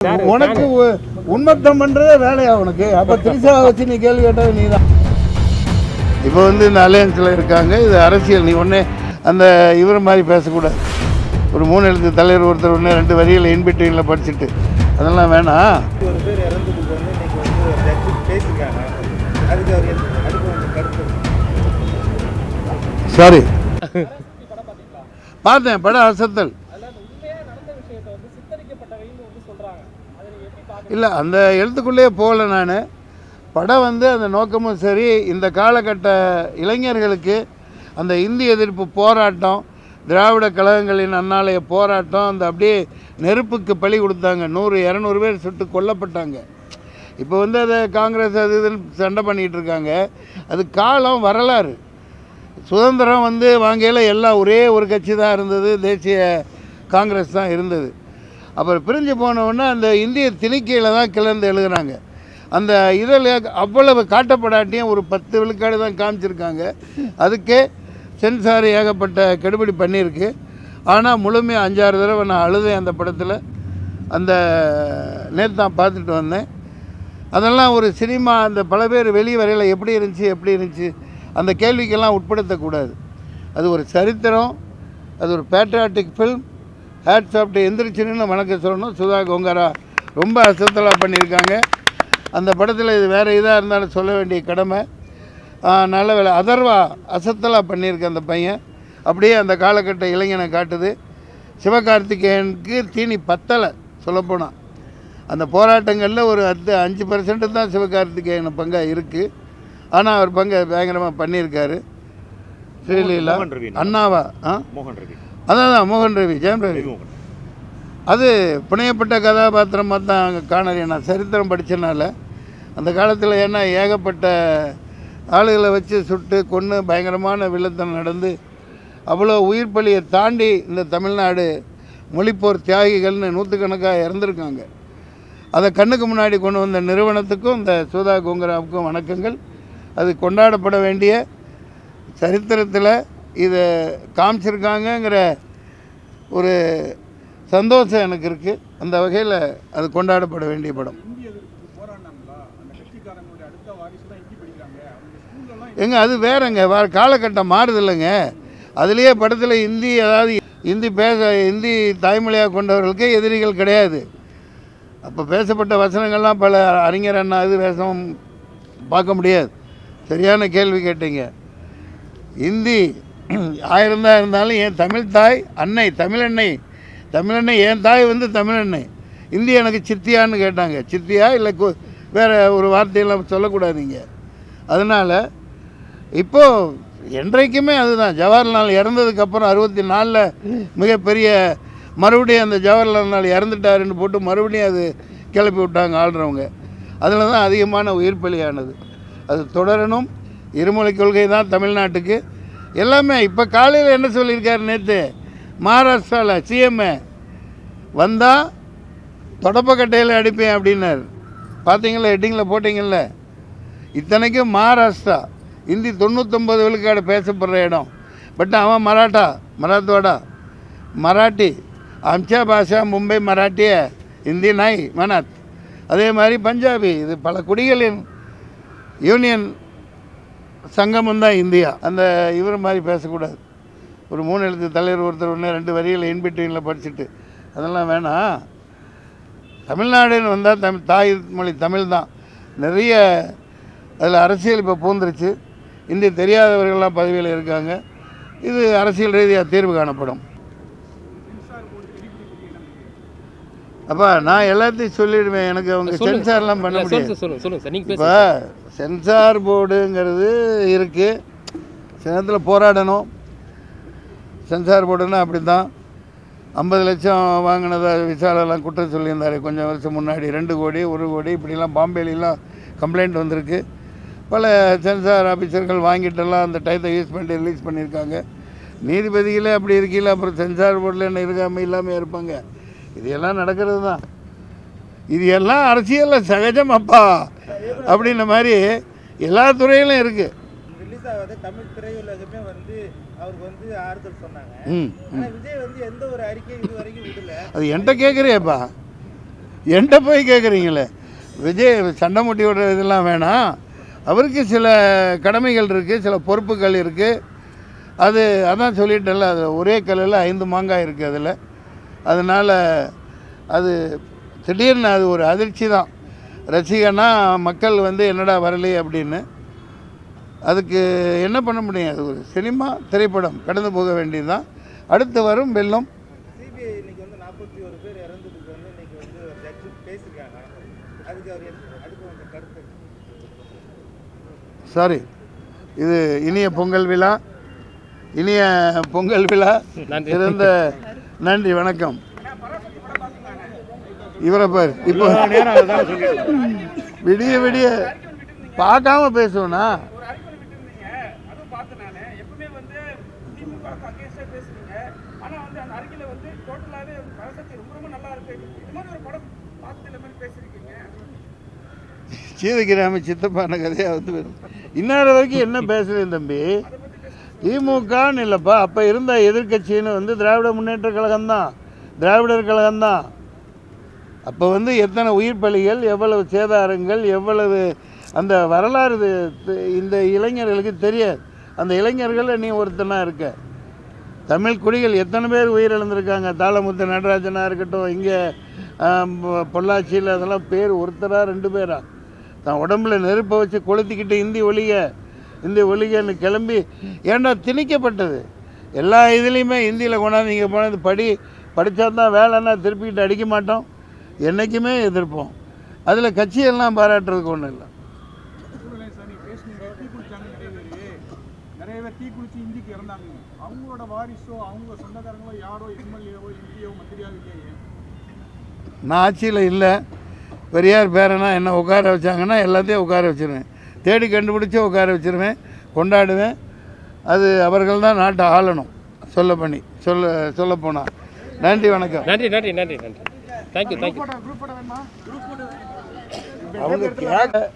உனக்கு உண்மத்தம் பண்ணுறதே வேலையா உனக்கு? அப்போ திரிசாவை வச்சு நீ கேள்வி கேட்டது நீ தான். இப்போ வந்து இந்த அலையன்ஸில் இருக்காங்க, இது அரசியல். நீ ஒன்றே அந்த இவர் மாதிரி பேசக்கூடாது. ஒரு 3 எழுத்து தலைவர் ஒருத்தர் ஒன்று 2 வரியில் இன்பிட்வீனில் படிச்சுட்டு அதெல்லாம் வேணாம். ஒரு பேர் இறந்ததுக்கு வந்து இன்னைக்கு வந்து ஒரு ஜட்ஜி பேசியிருக்காங்க. அதுக்கு அவர் கருத்து சாரி பார்த்தேன். படம் அசத்தல் இல்லை, அந்த எழுத்துக்குள்ளேயே போகல. நான் படம் வந்து அந்த நோக்கமும் சரி, இந்த காலகட்ட இளைஞர்களுக்கு அந்த இந்தி எதிர்ப்பு போராட்டம், திராவிட கழகங்களின் அந்நாளைய போராட்டம், அந்த அப்படியே நெருப்புக்கு பலி கொடுத்தாங்க. 100-200 பேர் சுட்டு கொல்லப்பட்டாங்க. இப்போ வந்து அதை காங்கிரஸ் அது இதுன்னு சண்டை பண்ணிகிட்டு இருக்காங்க. அது காலம் வரலாறு. சுதந்திரம் வந்து வாங்கையில் எல்லாம் ஒரே ஒரு கட்சி தான் இருந்தது, தேசிய காங்கிரஸ் தான் இருந்தது. அப்புறம் பிரிஞ்சு போனவுடனே அந்த இந்திய திணிக்கையில் தான் கிளர்ந்து எழுதுகிறாங்க. அந்த இதில் அவ்வளவு காட்டப்படாட்டியும் ஒரு 10 விழுக்காடு தான் காமிச்சிருக்காங்க. அதுக்கே சென்சார் ஏகப்பட்ட கெடுபிடி பண்ணியிருக்கு. ஆனால் முழுமையாக 5-6 தடவை நான் அழுதேன் அந்த படத்தில். அந்த நேற்று தான் பார்த்துட்டு வந்தேன். அதெல்லாம் ஒரு சினிமா. அந்த பல பேர் வெளியே வரையில் எப்படி இருந்துச்சு அந்த கேள்விக்கெல்லாம் உட்படுத்தக்கூடாது. அது ஒரு சரித்திரம், அது ஒரு patriotic film. Hats off to எந்திரிச்சின்னு வணக்கம் சொல்லணும். சுதா கோங்கரா ரொம்ப அசத்தலாக பண்ணியிருக்காங்க அந்த படத்தில். இது வேறு இதாக இருந்தாலும் சொல்ல வேண்டிய கடமை. நல்ல வேலை. அதர்வா அசத்தலாக பண்ணியிருக்க அந்த பையன். அப்படியே அந்த காலகட்ட இளைஞனை காட்டுது. சிவகார்த்திகேயனுக்கு தீனி பத்தலை சொல்லப்போனால். அந்த போராட்டங்களில் ஒரு 5% தான் சிவகார்த்திகேயன் பங்காக இருக்குது. ஆனால் அவர் பங்கை பயங்கரமாக பண்ணியிருக்காரு. ஸ்ரீலீலா அண்ணாவா அதான் மோகன் ரவி, ஜெயம் ரவி. அது புனையப்பட்ட கதாபாத்திரமாக தான் அங்கே காணறிய. நான் சரித்திரம் படித்தனால அந்த காலத்தில் ஏன்னா ஏகப்பட்ட ஆளுகளை வச்சு சுட்டு கொன்று பயங்கரமான வில்லத்தனம் நடந்து அவ்வளோ உயிர் பலியை தாண்டி இந்த தமிழ்நாடு மொழிப்போர் தியாகிகள்னு 100கணக்காக இறந்துருக்காங்க. அதை கண்ணுக்கு முன்னாடி கொண்டு வந்த நிறுவனத்துக்கும் இந்த சுதா கோங்கராவுக்கும் வணக்கங்கள். அது கொண்டாடப்பட வேண்டிய சரித்திரத்தில் இதை காமிச்சிருக்காங்கங்கிற ஒரு சந்தோஷம் எனக்கு இருக்குது. அந்த வகையில் அது கொண்டாடப்பட வேண்டிய படம். எங்க அது வேறங்க, வேறு காலகட்டம் மாறுது இல்லைங்க. அதுலேயே படத்தில் இந்தி, அதாவது இந்தி தாய்மொழியாக கொண்டவர்களுக்கே எதிரிகள் கிடையாது. அப்போ பேசப்பட்ட வசனங்கள்லாம் பல அறிஞர் அண்ணா இது வேஷம் பார்க்க முடியாது. சரியான கேள்வி கேட்டீங்க. இந்தி 1000 தான் இருந்தாலும் என் தமிழ் தாய் அன்னை தமிழன்னை என் தாய் வந்து தமிழன்னை. இந்தி எனக்கு சித்தியான்னு கேட்டாங்க. சித்தியா இல்லை வேறு ஒரு வார்த்தையெல்லாம் சொல்லக்கூடாதீங்க. அதனால் இப்போது என்றைக்குமே அதுதான். ஜவஹர்லால் இறந்ததுக்கப்புறம் 64 மிகப்பெரிய மறுபடியும் அந்த ஜவஹர்லால் இறந்துட்டாருன்னு போட்டு மறுபடியும் அது கிளப்பி விட்டாங்க ஆள்றவங்க. அதில் தான் அதிகமான உயிர் பலியானது. அது தொடரணும். இருமொழி கொள்கை தான் தமிழ்நாட்டுக்கு எல்லாமே. இப்போ காலையில் என்ன சொல்லியிருக்காரு? நேற்று மகாராஷ்டிராவில் சிஎம் வந்தால் தொடப்பக்கட்டையில் அடிப்பேன் அப்படின்னார். பார்த்தீங்களா? ஹெட்டிங்கில் போட்டிங்கள்ல. இத்தனைக்கும் மகாராஷ்டிரா ஹிந்தி 99 விழுக்காடு பேசப்படுற இடம். பட் அவன் மராத்வாடா மராட்டி. आमच्या भाषा मुंबई मराठी है, हिंदी नहीं मनात. அதே மாதிரி பஞ்சாபி. இது பல குடிகளின் யூனியன் சங்கமம் தான் இந்தியா. அந்த இவர் மாதிரி பேசக்கூடாது. ஒரு 3 எழுத்து தலைவர் ஒருத்தர் ஒன்று 2 வரியில் இன்பிட்வீனில் படிச்சுட்டு அதெல்லாம் வேணாம். தமிழ்நாடுன்னு வந்தால் தாய் மொழி தமிழ் தான். நிறைய அதில் அரசியல் இப்போ பூந்துருச்சு. இந்தி தெரியாதவர்கள்லாம் பதவியில் இருக்காங்க. இது அரசியல் ரீதியாக தீர்வு காணப்படும். அப்பா நான் எல்லாத்தையும் சொல்லிடுவேன். எனக்கு அவங்க சென்சார்லாம் பண்ண முடியாது. இப்போ சென்சார் போர்டுங்கிறது இருக்குது. சில நேரத்தில் போராடணும். சென்சார் போர்டுன்னா அப்படி தான். 50 லட்சம் வாங்கினதா விசாலெல்லாம் குற்றம் சொல்லியிருந்தார் கொஞ்சம் வருஷம் முன்னாடி. 2 கோடி 1 கோடி இப்படிலாம் பாம்பேலாம் கம்ப்ளைண்ட் வந்திருக்கு. பல சென்சார் ஆஃபீஸர்கள் வாங்கிட்டெல்லாம் அந்த டயத்தை யூஸ் பண்ணி ரிலீஸ் பண்ணியிருக்காங்க. நீதிபதிகளே அப்படி இருக்கையில் அப்புறம் சென்சார் போர்டில் என்ன இருக்காமல் இல்லாமல் இருப்பாங்க. இது எல்லாம் நடக்கிறது தான். இது எல்லாம் அரசியலில் சகஜம் அப்பா அப்படின்ற மாதிரி எல்லா துறையிலும் இருக்குது. தமிழ் திரையுலகமே வந்து அவருக்கு வந்து ஆறுதல் சொன்னாங்க. விஜய் வந்து எந்த ஒரு அறிக்கை இது வரைக்கும் விடல. அது என்கிட்ட கேட்குறியப்பா. என்கிட்ட போய் கேட்குறீங்களே. விஜய் சண்டை முட்டி விடுற இதெல்லாம் வேணாம். அவருக்கு சில கடமைகள் இருக்குது, சில பொறுப்புகள் இருக்குது. அதான் சொல்லிட்டேன்ல, அது ஒரே கல்லில் 5 மாங்காய் இருக்குது அதில். அதனால் அது திடீர்னு அது ஒரு அதிர்ச்சி தான். ரசிகனா மக்கள் என்னடா வரலையே அப்படின்னு. அதுக்கு என்ன பண்ண முடியும்? அது ஒரு சினிமா திரைப்படம், கடந்து போக வேண்டியது தான். அடுத்து வரும் வெள்ளம். சிபிஐ இன்னைக்கு 41 பேர் இறந்ததுக்கு இன்னைக்கு ஒரு ஜட்ஜு பேசியிருக்காங்க. அதுக்கு உங்க கருத்து? சாரி, இது இனிய பொங்கல் விழா. சிறந்த நன்றி, வணக்கம். இவரை பார், இப்போ விடிய விடிய பார்க்காம பேசுவேண்ணா. சீதகிராம சித்தப்பான கதையாக வரும். இன்னார வரைக்கும் என்ன பேசுகிறேன் தம்பி? திமுகன்னு இல்லைப்பா, அப்போ இருந்த எதிர்கட்சின்னு திராவிட முன்னேற்ற கழகம்தான், திராவிடர் கழகம்தான். அப்போ எத்தனை உயிர் பலிகள், எவ்வளவு சேதாரங்கள், எவ்வளவு அந்த வரலாறு இந்த இளைஞர்களுக்கு தெரியாது. அந்த இளைஞர்கள் நீ ஒருத்தனாக இருக்க. தமிழ் குடிகள் எத்தனை பேர் உயிரிழந்திருக்காங்க. தாளமுத்து நடராஜனாக இருக்கட்டும், இங்கே பொள்ளாச்சியில், அதெல்லாம் பேர் ஒருத்தரா 2 பேரா? தான் உடம்புல நெருப்பை வச்சு கொளுத்திக்கிட்டு இந்தி ஒலிகன்னு கிளம்பி ஏன்னா திணிக்கப்பட்டது. எல்லா இதுலேயுமே ஹிந்தியில் கொண்டாந்து இங்கே போனது படித்தா தான் வேலைன்னா திருப்பிக்கிட்டு அடிக்க மாட்டோம், என்றைக்குமே எதிர்ப்போம். அதில் கட்சியெல்லாம் பாராட்டுறதுக்கு ஒன்றும் இல்லை. நிறைய பேர் தீ குளிச்சு இந்திக்கு இறந்தாங்க. அவங்களோட வாரிசோ அவங்க சொந்தக்காரங்களோ யாரோ எம்எல்ஏவோ எம்பியோ மந்திரியாவோ இல்லையே. நான் ஆட்சியில் இல்லை. பெரியார் பேரனா என்ன உட்கார வச்சாங்கன்னா எல்லாத்தையும் உட்கார வச்சுருவேன். தேடி கண்டுபிடிச்சி உட்கார வச்சுருவேன், கொண்டாடுவேன். அது அவர்கள் தான் நாட்டை ஆளணும். சொல்ல போனால். நன்றி, வணக்கம். நன்றி நன்றி நன்றி நன்றி. Thank you thank you. அவங்க கேட்க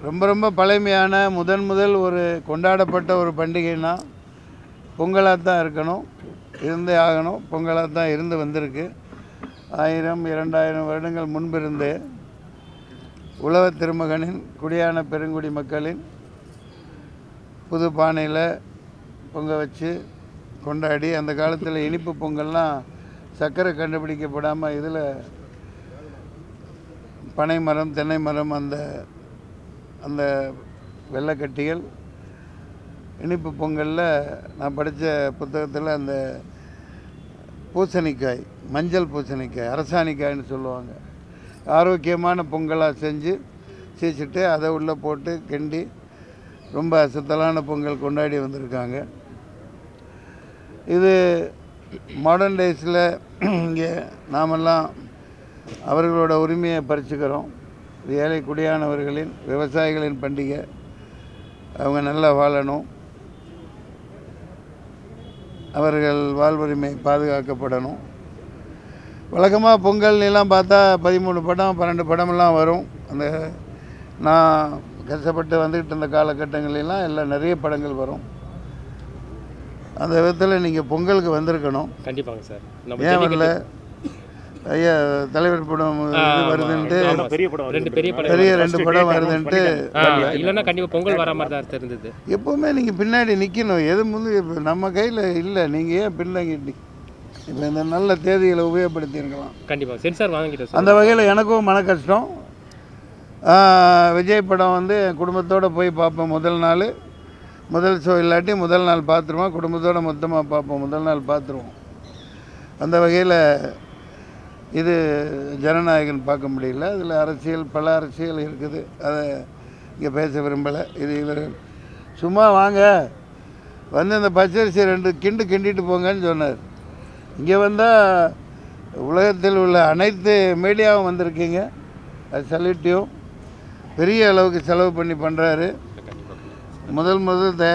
ரொம்ப பழமையான முதல் ஒரு கொண்டாடப்பட்ட ஒரு பண்டிகைன்னா பொங்கலாக தான் இருக்கணும், இருந்தே ஆகணும். பொங்கலாக தான் இருந்து வந்திருக்கு. 1000-2000 வருடங்கள் முன்பிருந்தே உழவ திருமகனின் குடியான பெருங்குடி மக்களின் புது பானையில் பொங்க வச்சு கொண்டாடி, அந்த காலத்தில் இனிப்பு பொங்கல்லாம் சர்க்கரை கண்டுபிடிக்கப்படாமல் இதில் பனை மரம், தென்னை மரம், அந்த வெள்ளைக்கட்டிகள் இனிப்பு பொங்கலில் நான் படித்த புத்தகத்தில் அந்த பூசணிக்காய், மஞ்சள் பூசணிக்காய், அரசாணிக்காய்னு சொல்லுவாங்க, ஆரோக்கியமான பொங்கலாக செஞ்சு சீச்சிட்டு அதை உள்ளே போட்டு கிண்டி ரொம்ப அசத்தலான பொங்கல் கொண்டாடி வந்திருக்காங்க. இது மாடர்ன் டேஸில் இங்கே நாமெல்லாம் அவர்களோட உரிமையை பறிச்சுக்கிறோம். ஏழை குடியானவர்களின், விவசாயிகளின் பண்டிகை. அவங்க நல்லா வாழணும், அவர்கள் வாழ்வுரிமை பாதுகாக்கப்படணும். வழக்கமாக பொங்கல்லாம் பார்த்தா 13 படம் 12 படமெல்லாம் வரும். நான் கஷ்டப்பட்டு வந்துக்கிட்டு இருந்த காலகட்டங்களெல்லாம் எல்லாம் நிறைய படங்கள் வரும். அந்த விதத்தில் நீங்கள் பொங்கலுக்கு வந்திருக்கணும். கண்டிப்பாங்க சார். ஏன் வரல? ஐயா தலைவர் படம் வருதுன்ட்டு, பெரிய 2 படம் வருதுன்ட்டு. இல்லைன்னா கண்டிப்பாக பொங்கல் வர மாதிரி தான் இருந்தது. எப்போவுமே நீங்கள் பின்னாடி நிற்கணும். எது இப்போ நம்ம கையில் இல்லை. நீங்கள் ஏன் பின்னாடி இப்போ இந்த நல்ல தேதிகளை உபயோகப்படுத்தியிருக்கலாம். கண்டிப்பாக சென்சார் வாங்கிட்டோம். அந்த வகையில் எனக்கும் மன கஷ்டம். விஜய் படம் என் குடும்பத்தோடு போய் பார்ப்பேன். முதல் ஷோ இல்லாட்டி முதல் நாள் பார்த்துருவோம். குடும்பத்தோடு மொத்தமாக பார்ப்போம். முதல் நாள் பார்த்துருவோம். அந்த வகையில் இது ஜனநாயகன் பார்க்க முடியல. அதில் பல அரசியல் இருக்குது. அதை இங்கே பேச விரும்பலை. இவர் சும்மா வாங்க இந்த பச்சரிசி 2 கிண்டிட்டு போங்கன்னு சொன்னார். இங்கே வந்தால் உலகத்தில் உள்ள அனைத்து மீடியாவும் வந்திருக்கீங்க. அது சல்யூட்டையும் பெரிய அளவுக்கு செலவு பண்ணி பண்ணுறாரு. முதல் தயார்